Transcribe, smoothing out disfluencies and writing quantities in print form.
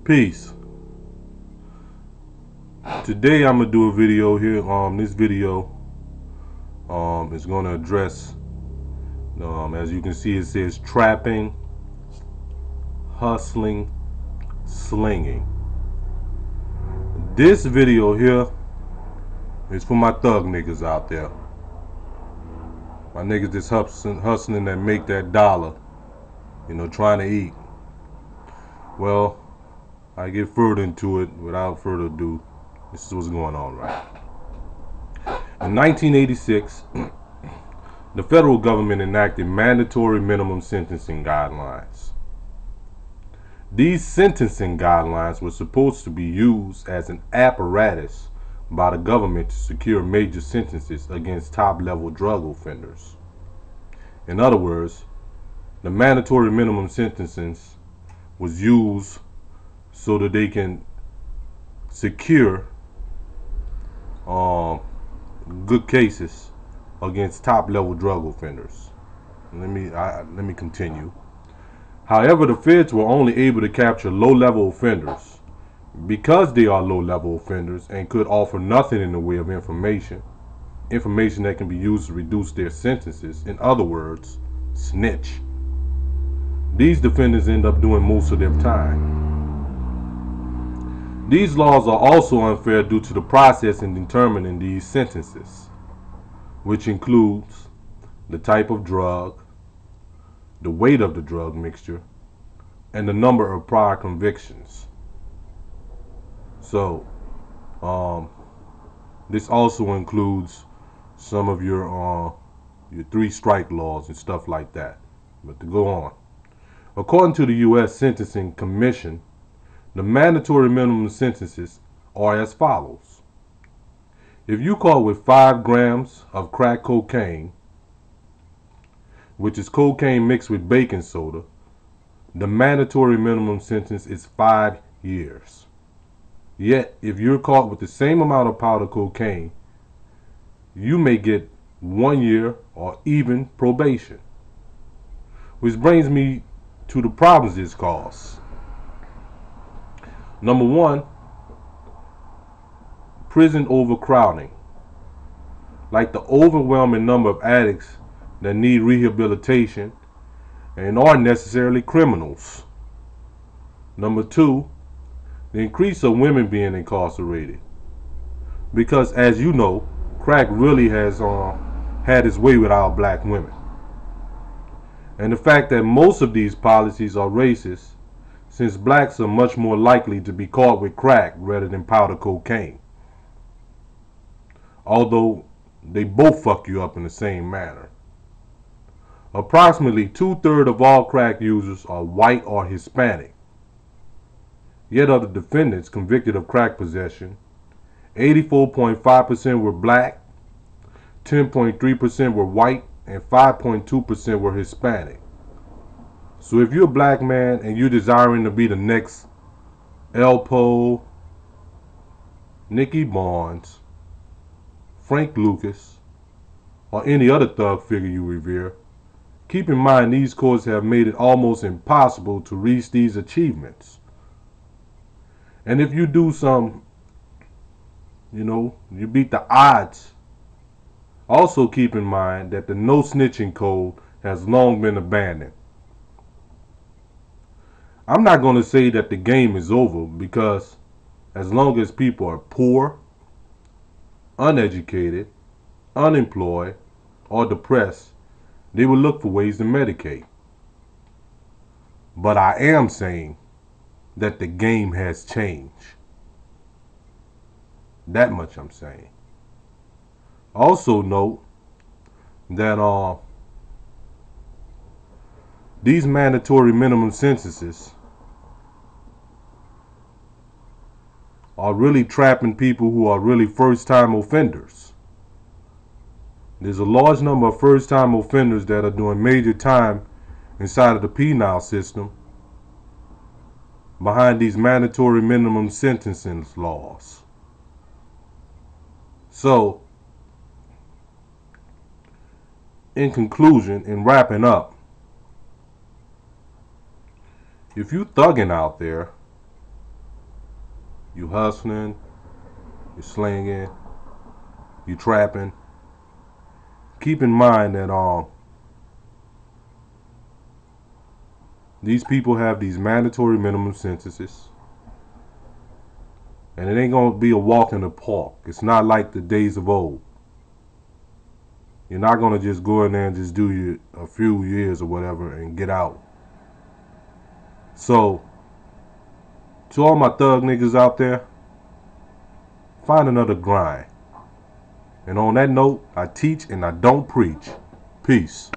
Peace. Today I'm gonna do a video here. This video is gonna address. As you can see, it says trapping, hustling, slinging. This video here is for my thug niggas out there. My niggas that's hustling that make that dollar, trying to eat. Well, I get further into it. Without further ado, this is what's going on, right? In 1986, the federal government enacted mandatory minimum sentencing guidelines. These sentencing guidelines were supposed to be used as an apparatus by the government to secure major sentences against top-level drug offenders. In other words, the mandatory minimum sentencing was used so that they can secure good cases against top-level drug offenders. Let me continue. However, the feds were only able to capture low-level offenders because they are low-level offenders and could offer nothing in the way of information that can be used to reduce their sentences. In other words, snitch. These defendants end up doing most of their time. These laws are also unfair due to the process in determining these sentences, which includes the type of drug, the weight of the drug mixture, and the number of prior convictions. So, this also includes some of your 3-strike laws and stuff like that. But to go on, according to the U.S. Sentencing Commission, the mandatory minimum sentences are as follows. If you caught with 5 grams of crack cocaine, which is cocaine mixed with baking soda, the mandatory minimum sentence is 5 years. Yet, if you're caught with the same amount of powder cocaine, you may get 1 year or even probation. Which brings me to the problems this causes. Number 1, prison overcrowding. Like the overwhelming number of addicts that need rehabilitation and aren't necessarily criminals. Number 2, the increase of women being incarcerated. Because as you know, crack really has had its way with our black women. And the fact that most of these policies are racist, since blacks are much more likely to be caught with crack rather than powder cocaine. Although they both fuck you up in the same manner. Approximately 2/3 of all crack users are white or Hispanic. Yet of the defendants convicted of crack possession, 84.5% were black, 10.3% were white, and 5.2% were Hispanic. So if you're a black man and you're desiring to be the next Elpo, Nicky Barnes, Frank Lucas, or any other thug figure you revere, keep in mind these courts have made it almost impossible to reach these achievements. And if you do some, you beat the odds. Also keep in mind that the no snitching code has long been abandoned. I'm not going to say that the game is over, because as long as people are poor, uneducated, unemployed, or depressed, they will look for ways to medicate. But I am saying that the game has changed. That much I'm saying. Also note that these mandatory minimum sentences are really trapping people who are really first-time offenders. There's a large number of first-time offenders that are doing major time inside of the penal system behind these mandatory minimum sentencing laws. So, in conclusion, in wrapping up, if you thugging out there you hustling, you slinging, you trapping, keep in mind that these people have these mandatory minimum sentences, and it ain't gonna be a walk in the park. It's not like the days of old. You're not gonna just go in there and just do a few years or whatever and get out. So, to all my thug niggas out there, find another grind. And on that note, I teach and I don't preach. Peace.